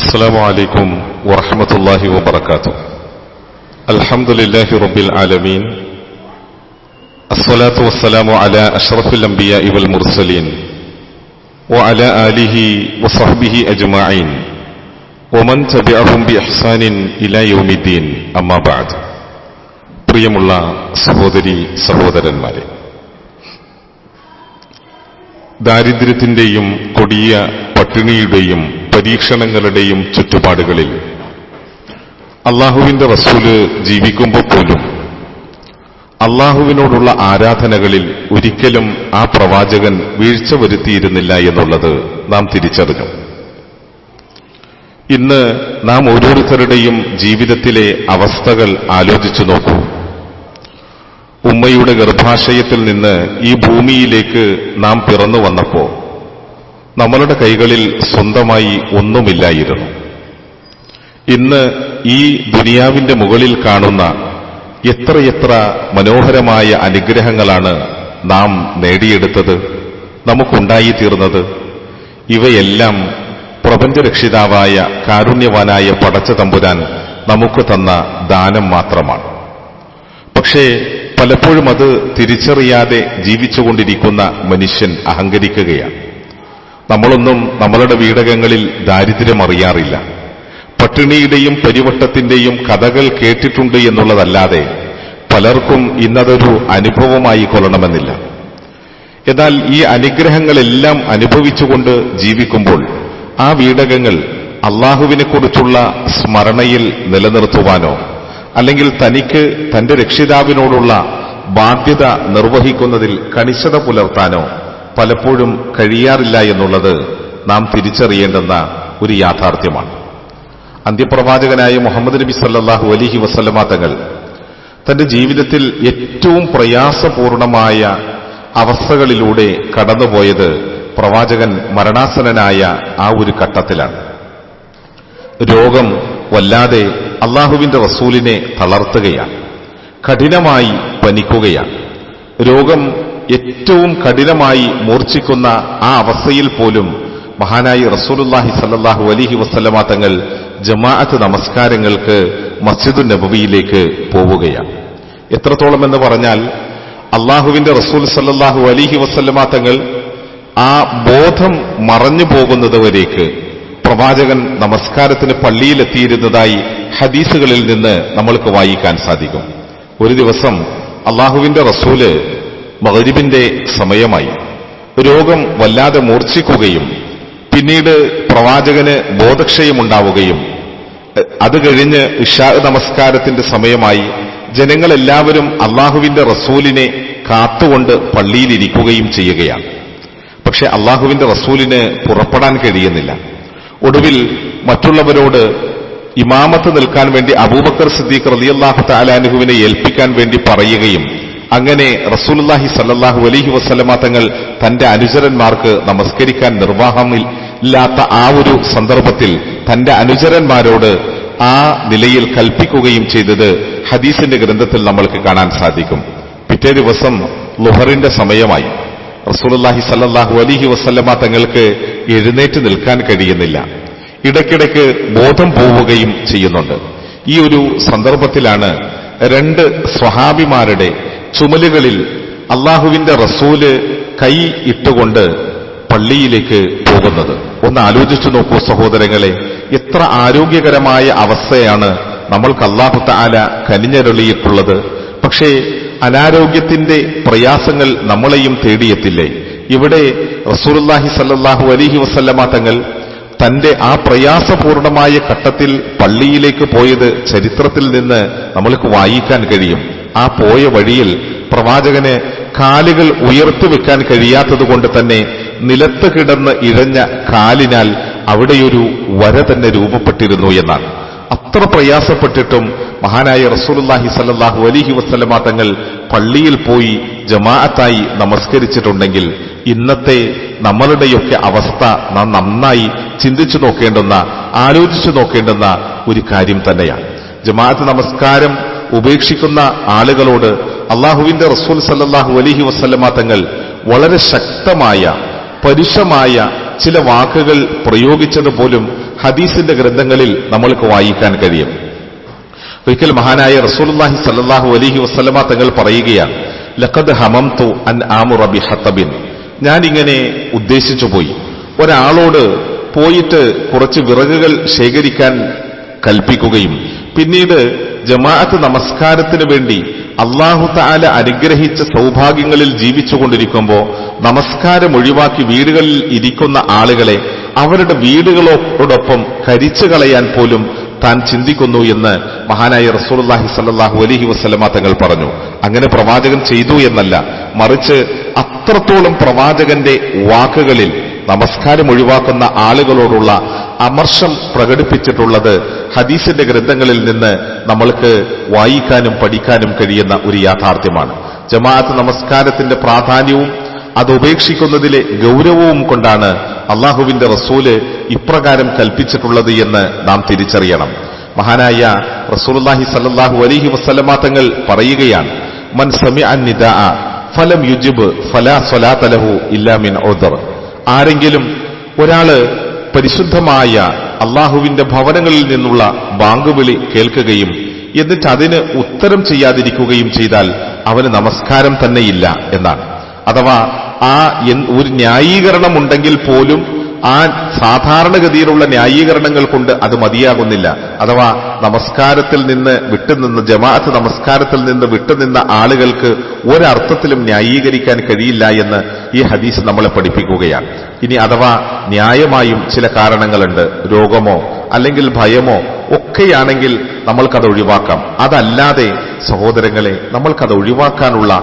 السلام عليكم ورحمة الله وبركاته. الحمد لله رب العالمين، الصلاة والسلام على أشرف الأنبياء والمرسلين وعلى آله وصحبه أجمعين ومن تبعهم بإحسان إلى يوم الدين. أما بعد. പ്രിയമുള്ള സഹോദരി സഹോദരന്മാരെ, ദാരിദ്ര്യത്തിന്റെയും കൊടിയ പട്ടിണിയുടെയും പരീക്ഷണങ്ങളുടെയും ചുറ്റുപാടുകളിൽ അള്ളാഹുവിന്റെ റസൂല് ജീവിക്കുമ്പോൾ പോലും അള്ളാഹുവിനോടുള്ള ആരാധനകളിൽ ഒരിക്കലും ആ പ്രവാചകൻ വീഴ്ച വരുത്തിയിരുന്നില്ല എന്നുള്ളത് നാം തിരിച്ചറിഞ്ഞു. ഇന്ന് നാം ഓരോരുത്തരുടെയും ജീവിതത്തിലെ അവസ്ഥകൾ ആലോചിച്ചു നോക്കൂ. ഉമ്മയുടെ ഗർഭാശയത്തിൽ നിന്ന് ഈ ഭൂമിയിലേക്ക് നാം പിറന്നു വന്നപ്പോൾ നമ്മളുടെ കൈകളിൽ സ്വന്തമായി ഒന്നുമില്ലായിരുന്നു. ഇന്ന് ഈ ദുനിയാവിന്റെ മുകളിൽ കാണുന്ന എത്രയെത്ര മനോഹരമായ അനുഗ്രഹങ്ങളാണ് നാം നേടിയെടുത്തത്, നമുക്കുണ്ടായിത്തീർന്നത്. ഇവയെല്ലാം പ്രപഞ്ചരക്ഷിതാവായ കാരുണ്യവാനായ പടച്ച തമ്പുരാൻ നമുക്ക് തന്ന ദാനം മാത്രമാണ്. പക്ഷേ പലപ്പോഴും അത് തിരിച്ചറിയാതെ ജീവിച്ചുകൊണ്ടിരിക്കുന്ന മനുഷ്യൻ അഹങ്കരിക്കുകയാണ്. നമ്മളൊന്നും നമ്മളുടെ വീടകങ്ങളിൽ ദാരിദ്ര്യം അറിയാറില്ല. പട്ടിണിയുടെയും പരിവട്ടത്തിന്റെയും കഥകൾ കേട്ടിട്ടുണ്ട് എന്നുള്ളതല്ലാതെ പലർക്കും ഇന്നതൊരു അനുഭവമായി കൊള്ളണമെന്നില്ല. എന്നാൽ ഈ അനുഗ്രഹങ്ങളെല്ലാം അനുഭവിച്ചുകൊണ്ട് ജീവിക്കുമ്പോൾ ആ വീടകങ്ങൾ അള്ളാഹുവിനെക്കുറിച്ചുള്ള സ്മരണയിൽ നിലനിർത്തുവാനോ അല്ലെങ്കിൽ തനിക്ക് തന്റെ രക്ഷിതാവിനോടുള്ള ബാധ്യത നിർവഹിക്കുന്നതിൽ കണിശത പുലർത്താനോ പലപ്പോഴും കഴിയാറില്ല എന്നുള്ളത് നാം തിരിച്ചറിയേണ്ടുന്ന ഒരു യാഥാർത്ഥ്യമാണ്. അന്ത്യപ്രവാചകനായ മുഹമ്മദ് നബി സല്ലല്ലാഹു അലൈഹി വസല്ലമ തങ്ങൾ തന്റെ ജീവിതത്തിൽ ഏറ്റവും പ്രയാസപൂർണമായ അവസ്ഥകളിലൂടെ കടന്നുപോയത് പ്രവാചകൻ മരണാസന്നനായ ആ ഒരു ഘട്ടത്തിലാണ്. രോഗം വല്ലാതെ അള്ളാഹുവിന്റെ റസൂലിനെ തളർത്തുകയാണ്. കഠിനമായി പനിക്കുകയാണ്. രോഗം ഏറ്റവും കഠിനമായി മൂർച്ഛിക്കുന്ന ആ അവസ്ഥയിൽ പോലും മഹാനായി റസൂലുള്ളാഹി സല്ലല്ലാഹു അലൈഹി വസല്ലമ തങ്ങൾ ജമാഅത്ത് നമസ്കാരങ്ങൾക്ക് മസ്ജിദുൻ നബവിയിലേക്ക് പോവുകയാണ്. എത്രത്തോളം എന്ന് പറഞ്ഞാൽ അള്ളാഹുവിന്റെ റസൂൽ സല്ലല്ലാഹു അലൈഹി വസല്ലമ തങ്ങൾ ആ ബോധം മറഞ്ഞു പോകുന്നതുവരേക്ക് പ്രവാചകൻ നമസ്കാരത്തിന് പള്ളിയിലെത്തിയിരുന്നതായി ഹദീസുകളിൽ നിന്ന് നമ്മൾക്ക് വായിക്കാൻ സാധിക്കും. ഒരു ദിവസം അള്ളാഹുവിന്റെ റസൂല് മഗ്രിബിന്റെ സമയമായി രോഗം വല്ലാതെ മൂർച്ഛിക്കുകയും പിന്നീട് പ്രവാചകന് ബോധക്ഷയമുണ്ടാവുകയും അത് കഴിഞ്ഞ് ഇശാ നമസ്കാരത്തിന്റെ സമയമായി ജനങ്ങളെല്ലാവരും അള്ളാഹുവിന്റെ റസൂലിനെ കാത്തുകൊണ്ട് പള്ളിയിലിരിക്കുകയും ചെയ്യുകയാണ്. പക്ഷെ അള്ളാഹുവിന്റെ റസൂലിന് പുറപ്പെടാൻ കഴിയുന്നില്ല. ഒടുവിൽ മറ്റുള്ളവരോട് ഇമാമത്ത് നിൽക്കാൻ വേണ്ടി അബൂബക്കർ സിദ്ദീഖ് റളിയല്ലാഹു തആല അൻഹുവിനെ ഏൽപ്പിക്കാൻ വേണ്ടി പറയുകയും അങ്ങനെ റസൂലുള്ളാഹി സല്ലല്ലാഹു അലൈഹി വസല്ലമ തങ്ങൾ തന്റെ അനുചരന്മാർക്ക് നമസ്കരിക്കാൻ നിർവാഹമില്ലാത്ത ആ ഒരു സന്ദർഭത്തിൽ തന്റെ അനുചരന്മാരോട് ആ നിലയിൽ കൽപ്പിക്കുകയും ചെയ്തത് ഹദീസിന്റെ ഗ്രന്ഥത്തിൽ നമ്മൾക്ക് കാണാൻ സാധിക്കും. പിറ്റേ ദിവസം ളുഹറിന്റെ സമയമായി. റസൂലുള്ളാഹി സല്ലല്ലാഹു അലൈഹി വസല്ലമ തങ്ങൾക്ക് എഴുന്നേറ്റ് നിൽക്കാൻ കഴിയുന്നില്ല. ഇടയ്ക്കിടയ്ക്ക് ബോധം പോവുകയും ചെയ്യുന്നുണ്ട്. ഈ ഒരു സന്ദർഭത്തിലാണ് രണ്ട് സ്വഹാബിമാരുടെ ചുമലുകളിൽ അള്ളാഹുവിന്റെ റസൂല് കൈ ഇട്ടുകൊണ്ട് പള്ളിയിലേക്ക് പോകുന്നത്. ഒന്ന് ആലോചിച്ചു നോക്കൂ സഹോദരങ്ങളെ, എത്ര ആരോഗ്യകരമായ അവസ്ഥയാണ് നമ്മൾക്ക് അല്ലാഹു തആല കനിഞ്ഞരുളിയിട്ടുള്ളത്. പക്ഷേ അനാരോഗ്യത്തിന്റെ പ്രയാസങ്ങൾ നമ്മളെയും തേടിയെത്തില്ലേ? ഇവിടെ റസൂലുള്ളാഹി സല്ലല്ലാഹു അലൈഹി വസല്ലമ തങ്ങൾ തന്റെ ആ പ്രയാസപൂർണമായ ഘട്ടത്തിൽ പള്ളിയിലേക്ക് പോയത് ചരിത്രത്തിൽ നിന്ന് നമ്മൾക്ക് വായിക്കാൻ കഴിയും. ആ പോയ വഴിയിൽ പ്രവാചകന് കാലുകൾ ഉയർത്തിവെക്കാൻ കഴിയാത്തതുകൊണ്ട് തന്നെ നിലത്ത് കിടന്ന് ഇഴഞ്ഞ കാലിനാൽ അവിടെയൊരു വര തന്നെ രൂപപ്പെട്ടിരുന്നു എന്നാണ്. അത്ര പ്രയാസപ്പെട്ടിട്ടും മഹാനായ റസൂലുള്ളാഹി സല്ലല്ലാഹു അലൈഹി വസല്ലമ തങ്ങൾ പള്ളിയിൽ പോയി ജമാഅത്തായി നമസ്കരിച്ചിട്ടുണ്ടെങ്കിൽ ഇന്നത്തെ നമ്മളുടെയൊക്കെ അവസ്ഥ നാം നന്നായി ചിന്തിച്ചു നോക്കേണ്ടുന്ന, ആലോചിച്ചു നോക്കേണ്ടുന്ന ഒരു കാര്യം തന്നെയാണ്. ജമാഅത്ത് നമസ്കാരം ഉപേക്ഷിക്കുന്ന ആളുകളോട് അള്ളാഹുവിന്റെ റസൂൽ സല്ലല്ലാഹു അലൈഹി വസല്ലമ തങ്ങൾ വളരെ ശക്തമായ പരുഷമായ ചില വാക്കുകൾ പ്രയോഗിച്ചത് പോലും ഹദീസിന്റെ ഗ്രന്ഥങ്ങളിൽ നമ്മൾക്ക് വായിക്കാൻ കഴിയും. ഒരിക്കൽ മഹാനായ റസൂലുള്ളാഹി സ്വല്ലല്ലാഹു അലൈഹി വസല്ലമ തങ്ങൾ പറയുകയാണ്, ലഖദ് ഹമംതു അൻ ആമുറ ബിഹത്തബിൻ, ഞാനിങ്ങനെ ഉദ്ദേശിച്ചു പോയി, ഒരാളോട് പോയിട്ട് കുറച്ച് വിറകുകൾ ശേഖരിക്കാൻ കൽപ്പിക്കുകയും പിന്നീട് ജമാഅത്ത് നമസ്കാരത്തിന് വേണ്ടി അല്ലാഹു തആല അനുഗ്രഹിച്ച സൗഭാഗ്യങ്ങളിൽ ജീവിച്ചുകൊണ്ടിരിക്കുമ്പോൾ നമസ്കാരം ഒഴിവാക്കി വീടുകളിൽ ഇരിക്കുന്ന ആളുകളെ അവരുടെ വീടുകളോടൊപ്പം കരിച്ചു കളയാൻ പോലും താൻ ചിന്തിക്കുന്നു എന്ന് മഹാനായ റസൂലുള്ളാഹി സ്വല്ലല്ലാഹു അലൈഹി വസല്ലമ തങ്ങൾ പറഞ്ഞു. അങ്ങനെ പ്രവാചകൻ ചെയ്തു എന്നല്ല, മറിച്ച് അത്രത്തോളം പ്രവാചകന്റെ വാക്കുകളിൽ നമസ്കാരം ഒഴിവാക്കുന്ന ആളുകളോടുള്ള അമർഷം പ്രകടിപ്പിച്ചിട്ടുള്ളത് ഹദീസിന്റെ ഗ്രന്ഥങ്ങളിൽ നിന്ന് നമ്മൾക്ക് വായിക്കാനും പഠിക്കാനും കഴിയുന്ന ഒരു യാഥാർത്ഥ്യമാണ്. ജമാഅത്ത് നമസ്കാരത്തിന്റെ പ്രാധാന്യവും അത് ഉപേക്ഷിക്കുന്നതിലെ ഗൗരവവും കൊണ്ടാണ് അള്ളാഹുവിന്റെ റസൂല് ഇപ്രകാരം കൽപ്പിച്ചിട്ടുള്ളത് എന്ന് നാം തിരിച്ചറിയണം. മഹാനായ റസൂലുള്ളാഹി സ്വല്ലല്ലാഹു അലൈഹി വസല്ലമ തങ്ങൾ പറയുകയാണ്, മൻ സമിഅ നിദാഅ ഫലം യുജിബ് ഫലാ സ്വലാത ലഹു ഇല്ലാ മിൻ ഉദ്ർ. ആരെങ്കിലും ഒരാള് പരിശുദ്ധമായ അള്ളാഹുവിന്റെ ഭവനങ്ങളിൽ നിന്നുള്ള ബാങ്കുവിളി കേൾക്കുകയും എന്നിട്ട് അതിന് ഉത്തരം ചെയ്യാതിരിക്കുകയും ചെയ്താൽ അവന് നമസ്കാരം തന്നെയില്ല എന്നാണ്. അഥവാ ഒരു ന്യായീകരണം ഉണ്ടെങ്കിൽ പോലും ആ സാധാരണഗതിയിലുള്ള ന്യായീകരണങ്ങൾ കൊണ്ട് അത് മതിയാകുന്നില്ല. അഥവാ നമസ്കാരത്തിൽ നിന്ന് വിട്ടുനിന്ന്, ജമാഅത്ത് നമസ്കാരത്തിൽ നിന്ന് വിട്ടുനിന്ന ആളുകൾക്ക് ഒരർത്ഥത്തിലും ന്യായീകരിക്കാൻ കഴിയില്ല എന്ന് ഈ ഹദീസ് നമ്മളെ പഠിപ്പിക്കുകയാണ്. ഇനി അഥവാ ന്യായമായും ചില കാരണങ്ങളുണ്ട്, രോഗമോ അല്ലെങ്കിൽ ഭയമോ ഒക്കെയാണെങ്കിൽ നമ്മൾക്കത് ഒഴിവാക്കാം. അതല്ലാതെ സഹോദരങ്ങളെ, നമ്മൾക്കത് ഒഴിവാക്കാനുള്ള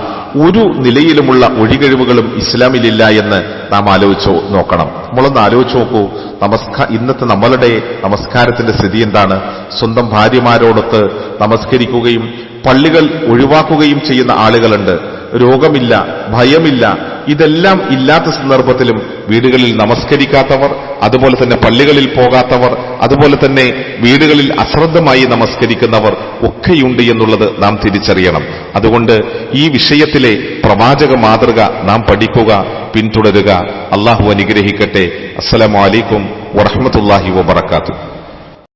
ഒരു നിലയിലുമുള്ള ഒഴികഴിവുകളും ഇസ്ലാമിലില്ല എന്ന് നാം ആലോചിച്ചു നോക്കണം. നമ്മളൊന്ന് ആലോചിച്ച് നോക്കൂ, ഇന്നത്തെ നമ്മളുടെ നമസ്കാരത്തിന്റെ സ്ഥിതി എന്താണ്? സ്വന്തം ഭാര്യമാരോടൊത്ത് നമസ്കരിക്കുകയും പള്ളികൾ ഒഴിവാക്കുകയും ചെയ്യുന്ന ആളുകളുണ്ട്. രോഗമില്ല, ഭയമില്ല, ഇതെല്ലാം ഇല്ലാത്ത സന്ദർഭത്തിലും വീടുകളിൽ നമസ്കരിക്കാത്തവർ, അതുപോലെ തന്നെ പള്ളികളിൽ പോകാത്തവർ, അതുപോലെ തന്നെ വീടുകളിൽ അശ്രദ്ധമായി നമസ്കരിക്കുന്നവർ ഒക്കെയുണ്ട് എന്നുള്ളത് നാം തിരിച്ചറിയണം. അതുകൊണ്ട് ഈ വിഷയത്തിലെ പ്രവാചക മാതൃക നാം പഠിക്കുക, പിന്തുടരുക. അല്ലാഹു അനുഗ്രഹിക്കട്ടെ. അസ്സലാമു അലൈക്കും വറഹ്മത്തുള്ളാഹി വബറകാതുഹു.